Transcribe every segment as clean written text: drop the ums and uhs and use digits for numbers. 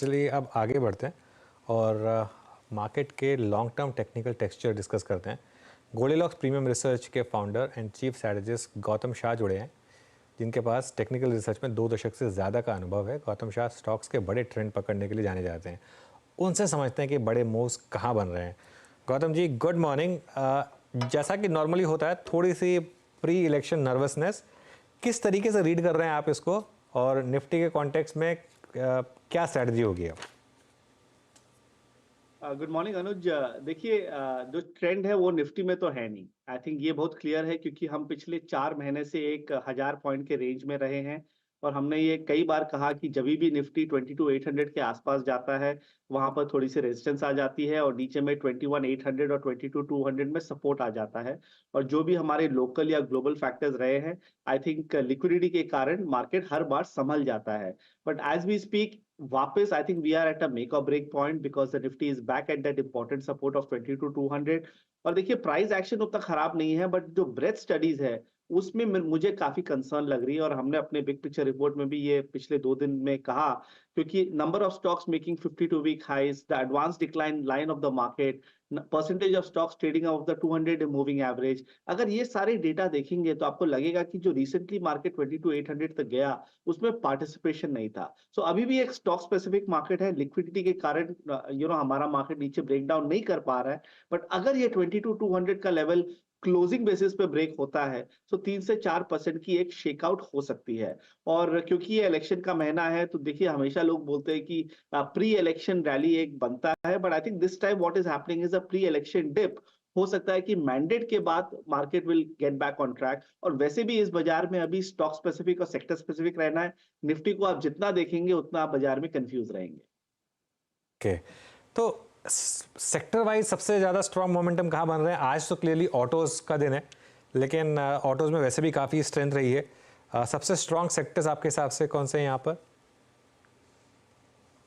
चलिए अब आगे बढ़ते हैं और मार्केट के long term technical texture discuss करते हैं। गोल्डीलॉक्स प्रीमियम रिसर्च के founder and chief strategist Gautam Shah जुड़े हैं, जिनके पास टेक्निकल रिसर्च में 2 दशक से ज़्यादा का अनुभव है। गौतम शाह स्टॉक्स के बड़े ट्रेंड पकड़ने के लिए जाने जाते हैं। उनसे समझते हैं कि बड़े मूव्स कहाँ बन रहे हैं। Gautam ji, good morning. जैसा कि नॉर्मली होता है, थोड़ी सी प्री इलेक्शन नर्वसनेस, किस तरीके से रीड कर रहे हैं आप इसको, और निफ्टी के कॉन्टेक्स्ट में क्या स्ट्रैटेजी होगी अब? गुड मॉर्निंग अनुज। देखिए, जो ट्रेंड है वो निफ्टी में तो है नहीं। आई थिंक ये बहुत क्लियर है क्योंकि हम पिछले 4 महीने से 1,000 पॉइंट के रेंज में रहे हैं और हमने ये कई बार कहा कि जब भी निफ्टी 22,800 के आसपास जाता है वहां पर थोड़ी सी रेजिस्टेंस आ जाती है और नीचे में 21,800 और 22,200 में सपोर्ट आ जाता है। और जो भी हमारे लोकल या ग्लोबल फैक्टर्स रहे हैं, आई थिंक लिक्विडिटी के कारण मार्केट हर बार संभल जाता है। बट एज वी स्पीक, वापस I think we are at a make or break point because the Nifty is back at that important support of 22,200। और देखिए, प्राइस एक्शन उतना खराब नहीं है, बट जो ब्रेथ स्टडीज है उसमें मुझे काफी कंसर्न लग रही है और हमने अपने बिग पिक्चर रिपोर्ट में भी ये पिछले 2 दिन में कहा, क्योंकि number of stocks making 52 week highs, the advance decline line of the market, percentage of stocks trading of the 200 moving average, अगर ये सारे डेटा देखेंगे तो आपको लगेगा कि जो रिसेंटली मार्केट 22,800 तक गया उसमें पार्टिसिपेशन नहीं था। सो अभी भी एक स्टॉक स्पेसिफिक मार्केट है, लिक्विडिटी के कारण हमारा मार्केट नीचे ब्रेक डाउन नहीं कर पा रहा है। बट अगर ये 22,200 का लेवल क्लोजिंग बेसिस पे ब्रेक होता है तो 3 से 4% की एक शेकआउट हो सकती है। और क्योंकि ये इलेक्शन का महीना है तो देखिए, हमेशा लोग बोलते हैं कि प्री इलेक्शन रैली एक बनता है, but I think this time what is happening is a pre election dip. हो सकता है कि मैंडेट के बाद market will get back on track. और वैसे भी इस बाजार में अभी स्टॉक स्पेसिफिक और सेक्टर स्पेसिफिक रहना है। निफ्टी को आप जितना देखेंगे उतना आप बाजार में कंफ्यूज रहेंगे। ओके, तो सेक्टर वाइज सबसे ज़्यादा स्ट्रॉन्ग मोमेंटम कहाँ बन रहे हैं? आज तो क्लियरली ऑटोज़ का दिन है, लेकिन ऑटोज़ में वैसे भी काफ़ी स्ट्रेंथ रही है। सबसे स्ट्रॉन्ग सेक्टर्स आपके हिसाब से कौन से हैं यहाँ पर?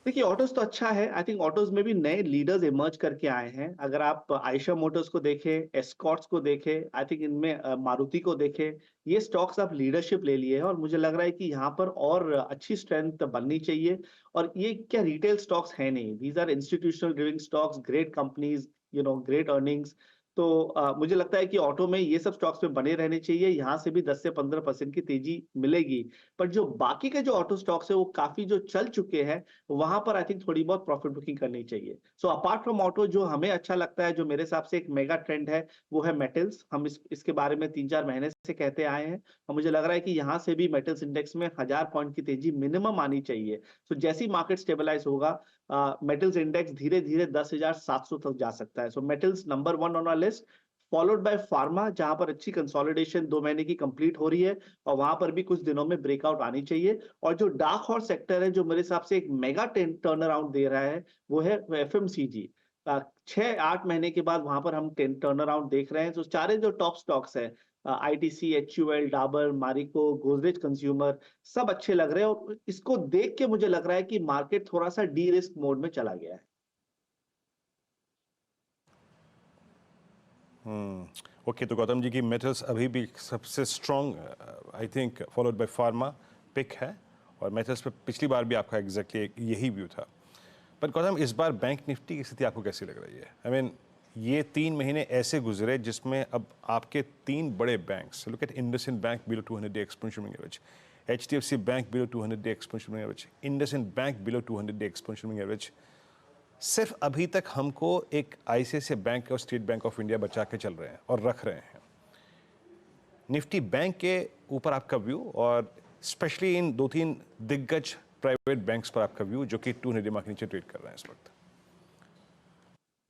देखिए, ऑटोज तो अच्छा है। आई थिंक ऑटोज में भी नए लीडर्स इमर्ज करके आए हैं। अगर आप आयशा मोटर्स को देखें, एस्कॉर्ट्स को देखें, आई थिंक इनमें मारुति को देखें, ये स्टॉक्स आप लीडरशिप ले लिए हैं और मुझे लग रहा है कि यहाँ पर और अच्छी स्ट्रेंथ बननी चाहिए। और ये क्या रिटेल स्टॉक्स है नहीं, these are institutional driving stocks, great companies, great earnings. तो मुझे लगता है कि ऑटो में ये सब स्टॉक्स में बने रहने चाहिए। यहाँ से भी 10 से 15% की तेजी मिलेगी। पर जो बाकी के जो ऑटो स्टॉक्स है वो काफी जो चल चुके हैं, वहां पर आई थिंक थोड़ी बहुत प्रॉफिट बुकिंग करनी चाहिए। सो अपार्ट फ्रॉम ऑटो, जो हमें अच्छा लगता है, जो मेरे हिसाब से एक मेगा ट्रेंड है, वो है मेटल्स। हम इसके बारे में 3-4 महीने से कहते आए हैं और मुझे लग रहा है कि यहाँ से भी मेटल्स इंडेक्स में 1,000 पॉइंट की तेजी मिनिमम आनी चाहिए। सो जैसी मार्केट स्टेबलाइज होगा, मेटल्स इंडेक्स धीरे धीरे 10,700 तक जा सकता है। So metals number 1 on our list, followed by pharma, जहां पर अच्छी कंसोलिडेशन 2 महीने की कंप्लीट हो रही है और वहां पर भी कुछ दिनों में ब्रेकआउट आनी चाहिए। और जो डार्क हॉर्स सेक्टर है, जो मेरे हिसाब से एक मेगा टर्न अराउंड दे रहा है, वो है एफएमसीजी। 6-8 महीने के बाद वहां पर हम टर्न अराउंड देख रहे हैं। तो सारे जो टॉप स्टॉक्स है, ITC, HUL, Dabur, Marico, Godrej consumer, सब अच्छे लग रहे हैं। और इसको देख के मुझे लग रहा है कि मार्केट थोड़ा सा डी रिस्क मोड में चला गया है। ओके, तो गौतम जी की मेटल्स अभी भी सबसे strong, I think followed by pharma pick है। और मेटल्स पे पिछली बार भी आपका एग्जैक्टली यही व्यू था। पर गौतम, इस बार बैंक निफ्टी की स्थिति आपको कैसी लग रही है? आई मीन, ये 3 महीने ऐसे गुजरे जिसमें अब आपके 3 बड़े banks, look at IndusInd bank below 200 day exponential moving average, HDFC bank below 200 day exponential moving average, IndusInd bank below 200 day exponential moving average, सिर्फ अभी तक हमको एक आईसीआईसीआई बैंक और स्टेट बैंक ऑफ इंडिया बचा के चल रहे हैं और रख रहे हैं। निफ्टी बैंक के ऊपर आपका व्यू, और स्पेशली इन 2-3 दिग्गज प्राइवेट बैंक्स पर आपका व्यू, जो कि 200 मार्क नीचे ट्रेड कर रहे हैं इस वक्त?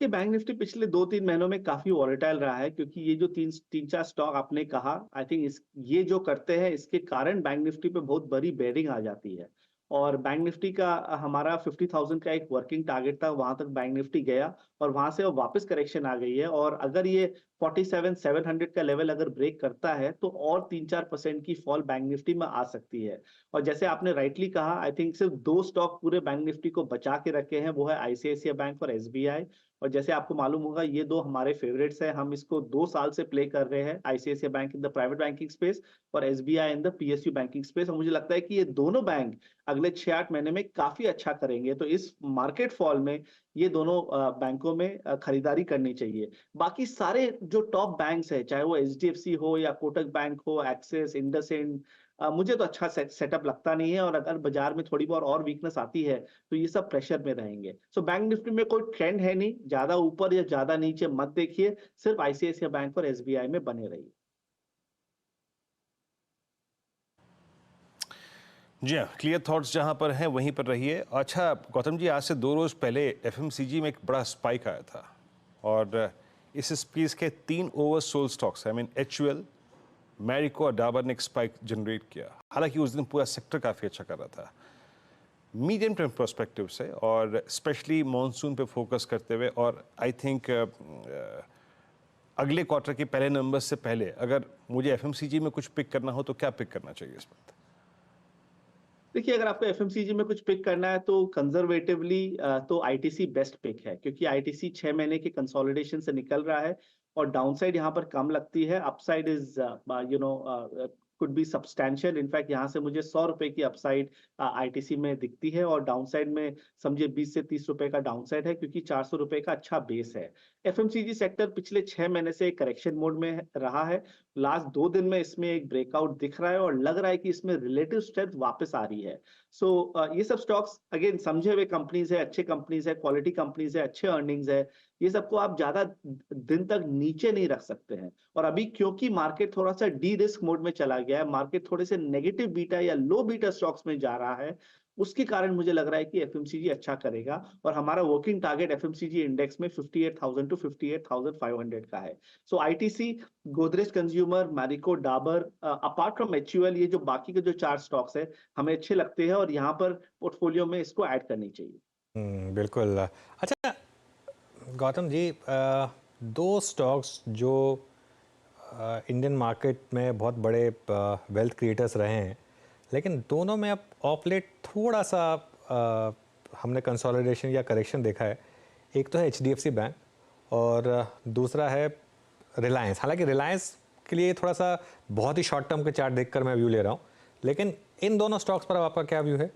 ये बैंक निफ्टी पिछले 2-3 महीनों में काफी वॉलेटाइल रहा है, क्योंकि ये जो 3-4 स्टॉक आपने कहा, आई थिंक ये जो करते हैं इसके कारण बैंक निफ्टी पे बहुत बड़ी बेयरिंग आ जाती है। और बैंक निफ्टी का हमारा 50,000 का एक वर्किंग टारगेट था, वहां तक बैंक निफ्टी गया और वहां से वापस करेक्शन आ गई है। और अगर ये 47,700 का लेवल अगर ब्रेक करता है तो और 3-4% की फॉल बैंक निफ्टी में आ सकती है। और जैसे आपने राइटली कहा, आई थिंक सिर्फ 2 स्टॉक पूरे बैंक निफ्टी को बचा के रखे हैं, वो है आईसीआईसीआई बैंक और एसबीआई। और जैसे आपको मालूम होगा ये दो हमारे फेवरेट्स हैं, हम इसको 2 साल से प्ले कर रहे हैं, ICICI bank in the private banking space और SBI in the PSU banking space. और मुझे लगता है कि ये दोनों बैंक अगले 6-8 महीने में काफी अच्छा करेंगे। तो इस मार्केट फॉल में ये दोनों बैंकों में खरीदारी करनी चाहिए। बाकी सारे जो टॉप बैंक्स हैं, चाहे वो एचडीएफसी हो या कोटक बैंक हो, एक्सिस, इंडसइंड, मुझे तो अच्छा सेटअप लगता नहीं है। और अगर बाजार में थोड़ी बहुत और वीकनेस आती है तो ये सब प्रेशर में रहेंगे। सो बैंक निफ्टी में कोई ट्रेंड है नहीं, ज्यादा ऊपर या ज्यादा नीचे मत देखिए, सिर्फ आईसीआईसीआई बैंक और एसबीआई में बने रहिए। जी हाँ, क्लियर थॉट्स जहाँ पर हैं वहीं पर रहिए। अच्छा गौतम जी, आज से 2 रोज पहले एफएमसीजी में एक बड़ा स्पाइक आया था और इस स्पीस के 3 oversold stocks, I mean HUL, Marico और डाबर ने एक स्पाइक जनरेट किया। हालांकि उस दिन पूरा सेक्टर काफ़ी अच्छा कर रहा था। मीडियम टर्म पर्सपेक्टिव से और स्पेशली मॉनसून पे फोकस करते हुए, और आई थिंक अगले क्वार्टर के पहले नंबर से पहले अगर मुझे एफएमसीजी में कुछ पिक करना हो तो क्या पिक करना चाहिए इस वक्त? देखिए, अगर आपको एफएमसीजी में कुछ पिक करना है तो कंजर्वेटिवली तो आईटीसी बेस्ट पिक है, क्योंकि आईटीसी 6 महीने के कंसोलिडेशन से निकल रहा है और डाउनसाइड यहाँ पर कम लगती है। Upside is could be substantial. In fact यहाँ से मुझे 100 रुपए की अपसाइड आईटीसी में दिखती है और डाउनसाइड में समझिए 20 से 30 रुपए का डाउनसाइड है, क्योंकि 400 रुपए का अच्छा बेस है। एफएमसीजी सेक्टर पिछले 6 महीने से करेक्शन मोड में रहा है। लास्ट 2 दिन में इसमें एक ब्रेकआउट दिख रहा है और लग रहा है कि इसमें रिलेटिव स्ट्रेंथ वापस आ रही है। सो ये सब स्टॉक्स अगेन समझे हुए कंपनीज है, अच्छे कंपनीज है, क्वालिटी कंपनीज है, अच्छे अर्निंग्स है। ये सबको आप ज्यादा दिन तक नीचे नहीं रख सकते हैं। और अभी क्योंकि मार्केट थोड़ा सा डी रिस्क मोड में चला गया है, मार्केट थोड़े से नेगेटिव बीटा या लो बीटा स्टॉक्स में जा रहा है, उसके कारण मुझे लग रहा है कि एफएमसीजी अच्छा करेगा। और हमारा वर्किंग टारगेट एफएमसीजी इंडेक्स में 58,000 टू 58,500 का है। So ITC, Godrej consumer, Marico, Dabur, apart from HUL, ये जो बाकी के जो 4 स्टॉक्स है हमें अच्छे लगते हैं और यहाँ पर पोर्टफोलियो में इसको ऐड करनी चाहिए। बिल्कुल। अच्छा गौतम जी, 2 स्टॉक्स जो इंडियन मार्केट में बहुत बड़े वेल्थ क्रिएटर्स रहे हैं, लेकिन दोनों में अब ऑफ लेट थोड़ा सा हमने कंसोलिडेशन या करेक्शन देखा है। एक तो है एचडीएफसी बैंक और दूसरा है रिलायंस। हालांकि रिलायंस के लिए थोड़ा सा बहुत ही शॉर्ट टर्म के चार्ट देखकर मैं व्यू ले रहा हूँ, लेकिन इन दोनों स्टॉक्स पर आपका क्या व्यू है?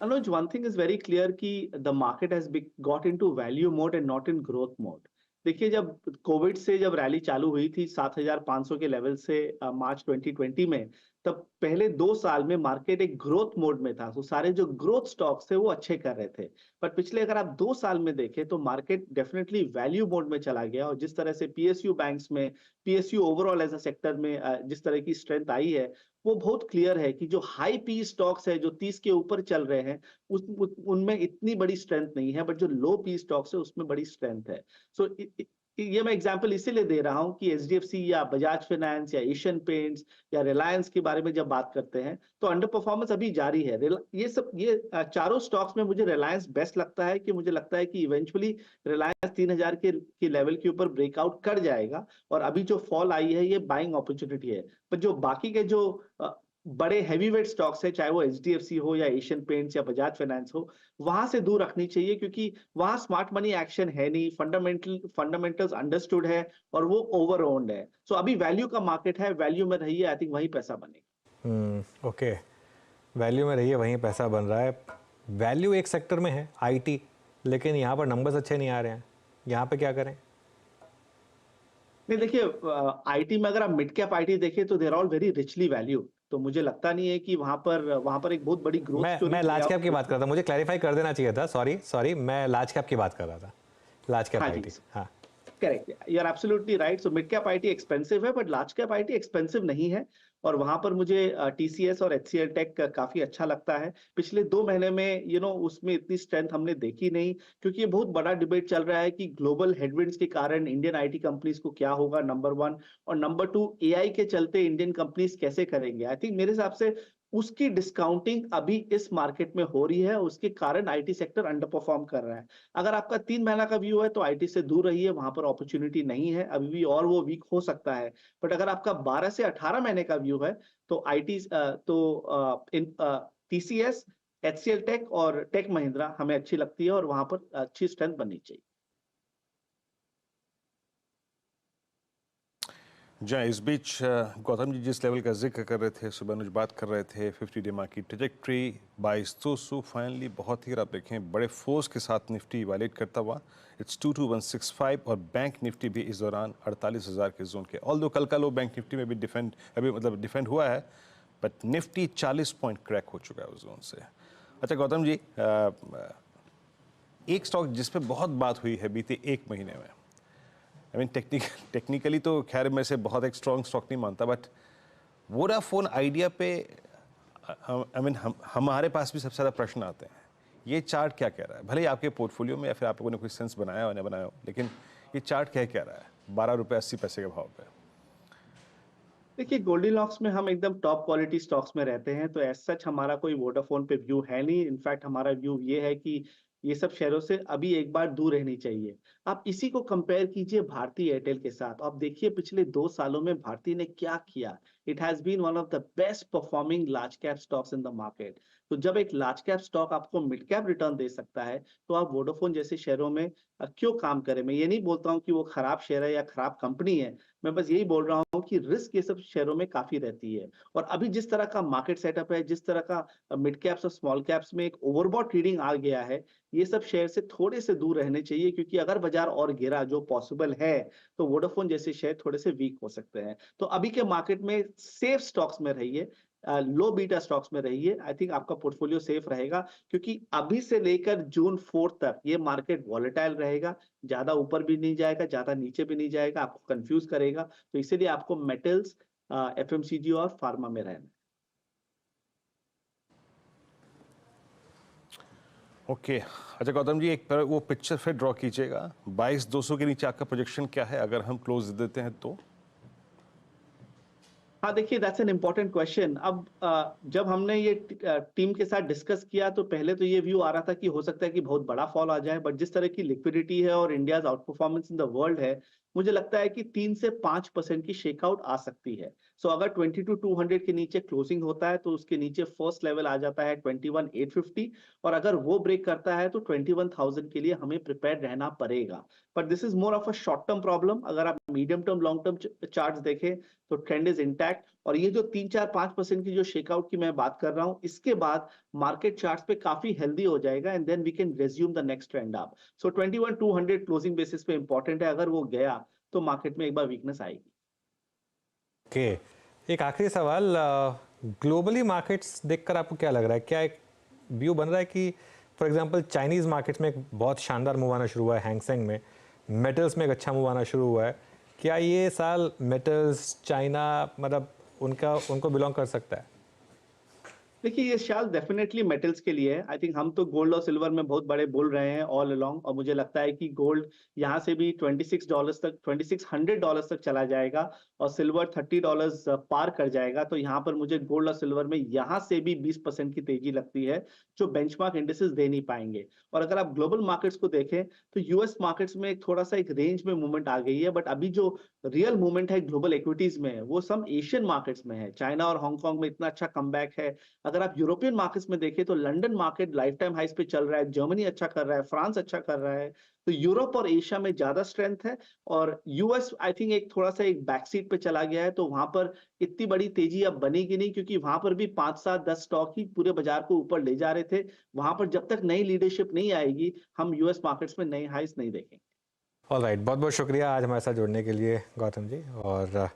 Anuj, one thing is very clear कि the market has got into value mode and not in growth mode। देखिए, जब कोविड से जब रैली चालू हुई थी 7,500 के लेवल से मार्च 2020 में, तब पहले 2 साल में मार्केट एक ग्रोथ मोड में था। तो सारे जो ग्रोथ स्टॉक्स थे वो अच्छे कर रहे थे। पर पिछले अगर आप 2 साल में देखें तो मार्केट डेफिनेटली वैल्यू मोड में चला गया। और जिस तरह से पीएसयू बैंक्स में, PSU overall as a sector में जिस तरह की स्ट्रेंथ आई है, वो बहुत क्लियर है कि जो हाई पी स्टॉक्स है जो 30 के ऊपर चल रहे हैं उनमें इतनी बड़ी स्ट्रेंथ नहीं है, बट जो लो पी स्टॉक्स है उसमें बड़ी स्ट्रेंथ है। सो ये मैं एग्जांपल इसीलिए दे रहा हूं कि एचडीएफसी या बजाज फाइनेंस या एशियन पेंट्स या रिलायंस के बारे में जब बात करते हैं तो अंडर परफॉर्मेंस अभी जारी है। ये चारों स्टॉक्स में मुझे रिलायंस बेस्ट लगता है, कि मुझे लगता है कि इवेंचुअली रिलायंस 3,000 के लेवल के ऊपर ब्रेकआउट कर जाएगा और अभी जो फॉल आई है ये बाइंग अपॉर्चुनिटी है। पर जो बाकी के जो बड़े हैवीवेट स्टॉक्स है, चाहे वो एचडीएफसी हो या एशियन पेंट्स या बजाज फाइनेंस हो, वहां से दूर रखनी चाहिए, क्योंकि वहां स्मार्ट मनी एक्शन है नहीं, फंडामेंटल्स अंडरस्टूड है और वो ओवर ओन्ड है। सो अभी वैल्यू का मार्केट है, वैल्यू में रहिए, आई थिंक वही पैसा बनेगा। ओके, वैल्यू में रहिए, वहीं पैसा बन रहा है। वैल्यू एक सेक्टर में है आईटी, लेकिन यहाँ पर नंबर्स अच्छे नहीं आ रहे हैं, यहाँ पे क्या करें? नहीं, देखिए, आईटी में अगर आप मिड कैप आईटी देखिए तो they are all very richly value. तो मुझे लगता नहीं है कि वहां पर एक बहुत बड़ी ग्रोथ स्टोरी। मैं लार्ज कैप की बात कर रहा था, मुझे क्लैरिफाई कर देना चाहिए था। सॉरी, मैं लार्ज कैप की बात कर रहा था। लार्ज कैप आईटी, हाँ correct, you are absolutely right. So mid cap IT expensive है, but large cap IT expensive नहीं है। और वहां पर मुझे टीसीएस और एचसीएल टेक काफी अच्छा लगता है। पिछले 2 महीने में उसमें इतनी स्ट्रेंथ हमने देखी नहीं, क्योंकि ये बहुत बड़ा डिबेट चल रहा है कि ग्लोबल हेडविंड्स के कारण इंडियन आईटी कंपनीज को क्या होगा, नंबर 1, और नंबर 2 एआई के चलते इंडियन कंपनीज कैसे करेंगे। आई थिंक मेरे हिसाब से उसकी डिस्काउंटिंग अभी इस मार्केट में हो रही है, उसके कारण आईटी सेक्टर अंडर परफॉर्म कर रहा है। अगर आपका 3 महीना का व्यू है तो आईटी से दूर रहिए, वहां पर अपॉर्चुनिटी नहीं है अभी भी, और वो वीक हो सकता है। बट अगर आपका 12 से 18 महीने का व्यू है तो आईटी तो टीसीएस, HCL टेक और टेक महिंद्रा हमें अच्छी लगती है और वहां पर अच्छी स्ट्रेंथ बननी चाहिए। जहाँ इस बीच गौतम जी जिस लेवल का जिक्र कर रहे थे, सुबह अनुज बात कर रहे थे 50 डे मार्क की ट्रेजेक्ट्री 2200 फाइनली बहुत ही, आप देखें बड़े फोर्स के साथ निफ्टी वायलेट करता हुआ इट्स 22165 और बैंक निफ्टी भी इस दौरान 48,000 के जोन के, ऑल्दो कल का लो बैंक निफ्टी में भी डिफेंड हुआ है, बट निफ्टी 40 पॉइंट क्रैक हो चुका है उस जोन से। अच्छा गौतम जी, एक स्टॉक जिस पे बहुत बात हुई है बीते एक महीने में, आई मीन टेक्निकली तो खैर मैं से बहुत एक स्ट्रॉन्ग स्टॉक नहीं मानता, बट वोडाफोन आइडिया पे आई मीन हमारे पास भी सबसे ज़्यादा प्रश्न आते हैं। ये चार्ट क्या कह रहा है, भले ही आपके पोर्टफोलियो में या फिर आपको ने कोई सेंस बनाया हो या बनाया हो, लेकिन ये चार्ट क्या रहा है 12 रुपये 80 पैसे के भाव पे? देखिए गोल्डीलॉक्स में हम एकदम टॉप क्वालिटी स्टॉक्स में रहते हैं, तो एज सच हमारा कोई वोडाफोन पे व्यू है नहीं। इनफैक्ट हमारा व्यू ये है कि ये सब शेयरों से अभी एक बार दूर रहनी चाहिए। आप इसी को कंपेयर कीजिए भारती एयरटेल के साथ, आप देखिए पिछले 2 सालों में भारती ने क्या किया। It has been one of the best performing large cap stocks in the market. तो जब एक लार्ज कैप स्टॉक आपको मिड कैप रिटर्न दे सकता है, तो आप वोडाफोन जैसे शेयरों में क्यों काम करें। मैं ये नहीं बोलता हूँ कि वो खराब शेयर है या खराब कंपनी है, मैं बस यही बोल रहा हूँ कि रिस्क ये सब शेयरों में काफी रहती है। और अभी जिस तरह का मार्केट सेटअप है, जिस तरह का मिड कैप्स और स्मॉल कैप्स में एक ओवरबॉट ट्रेडिंग आ गया है, ये सब शेयर से थोड़े से दूर रहने चाहिए, क्योंकि अगर बाजार और गिरा, जो पॉसिबल है, तो वोडाफोन जैसे शेयर थोड़े से वीक हो सकते हैं। तो अभी के मार्केट में सेफ स्टॉक्स में रहिए, लो बीटा स्टॉक्स में रहिए। आई थिंक आपका पोर्टफोलियो सेफ रहेगा, क्योंकि अभी से लेकर जून 4 तक ये मार्केट वॉलेटाइल रहेगा, ज्यादा ऊपर भी नहीं जाएगा, ज्यादा नीचे भी नहीं जाएगा, आपको कंफ्यूज करेगा। तो इसीलिए आपको मेटल्स, एफएमसीजी और फार्मा में रहना है। ओके अच्छा गौतम जी, एक वो पिक्चर फिर ड्रॉ कीजिएगा, 22,200 के नीचे आपका प्रोजेक्शन क्या है अगर हम क्लोज देते हैं तो? हाँ देखिए, दैट्स एन इम्पोर्टेंट क्वेश्चन। अब जब हमने ये टीम के साथ डिस्कस किया, तो पहले तो ये व्यू आ रहा था कि हो सकता है कि बहुत बड़ा फॉल आ जाए, बट जिस तरह की लिक्विडिटी है और India's out performance in the world है, मुझे लगता है कि 3 से 5% की शेकआउट आ सकती है। सो अगर 22,200 के नीचे क्लोजिंग होता है, तो उसके नीचे फर्स्ट लेवल आ जाता है 21,850, और अगर वो ब्रेक करता है तो 21,000 के लिए हमें प्रिपेयर रहना पड़ेगा। But this is more of a short term problem. अगर आप medium term long term charts देखें, तो ट्रेंड इज इंटैक्ट। और ये जो 3-4-5% की जो शेकआउट की मैं बात कर रहा हूं, इसके बाद मार्केट चार्ट्स पे काफी हेल्दी हो जाएगा, and then we can resume the next trend up. So 21,200 closing basis पे इंपॉर्टेंट है। अगर वो गया तो मार्केट में एक बार वीकनेस आएगी। ओके, एक आखिरी सवाल, ग्लोबली मार्केट्स देखकर आपको क्या लग रहा है, क्या एक व्यू बन रहा है कि फॉर एग्जांपल चाइनीज़ मार्केट्स में एक बहुत शानदार मूव आना शुरू हुआ है, हैंगसेंग में, मेटल्स में एक अच्छा मूव आना शुरू हुआ है, क्या ये साल मेटल्स चाइना मतलब उनको बिलोंग कर सकता है? देखिए, ये शाल डेफिनेटली मेटल्स के लिए है। आई थिंक हम तो गोल्ड और सिल्वर में बहुत बड़े बोल रहे हैं ऑल अलोंग, और मुझे लगता है कि गोल्ड यहाँ से भी $26 तक, $2600 तक चला जाएगा, और सिल्वर $30 पार कर जाएगा। तो यहाँ पर मुझे गोल्ड और सिल्वर में यहाँ से भी 20% की तेजी लगती है, जो बेंचमार्क इंडिसेस दे नहीं पाएंगे। और अगर आप ग्लोबल मार्केट्स को देखें, तो यूएस मार्केट्स में थोड़ा सा एक रेंज में मूवमेंट आ गई है, बट अभी जो रियल मूवमेंट है ग्लोबल इक्विटीज में, वो सब एशियन मार्केट्स में है। चाइना और हांगकांग में इतना अच्छा कमबैक है। अगर आप यूरोपियन मार्केट्स में देखें, तो लंदन मार्केट लाइफ टाइम हाइस पे चल रहा है, जर्मनी अच्छा कर रहा है, फ्रांस अच्छा कर रहा है। तो यूरोप और एशिया में ज्यादा स्ट्रेंथ है, और यूएस आई थिंक एक थोड़ा सा एक बैक सीट पे चला गया है। तो वहां पर इतनी बड़ी तेजी अब बनेगी नहीं, क्योंकि वहां पर भी 5-7-10 स्टॉक ही पूरे बाजार को ऊपर ले जा रहे थे। वहां पर जब तक नई लीडरशिप नहीं आएगी, हम यूएस मार्केट्स में नए हाइस नहीं देखेंगे। ऑलराइट, बहुत बहुत शुक्रिया आज हमारे साथ जुड़ने के लिए गौतम जी, और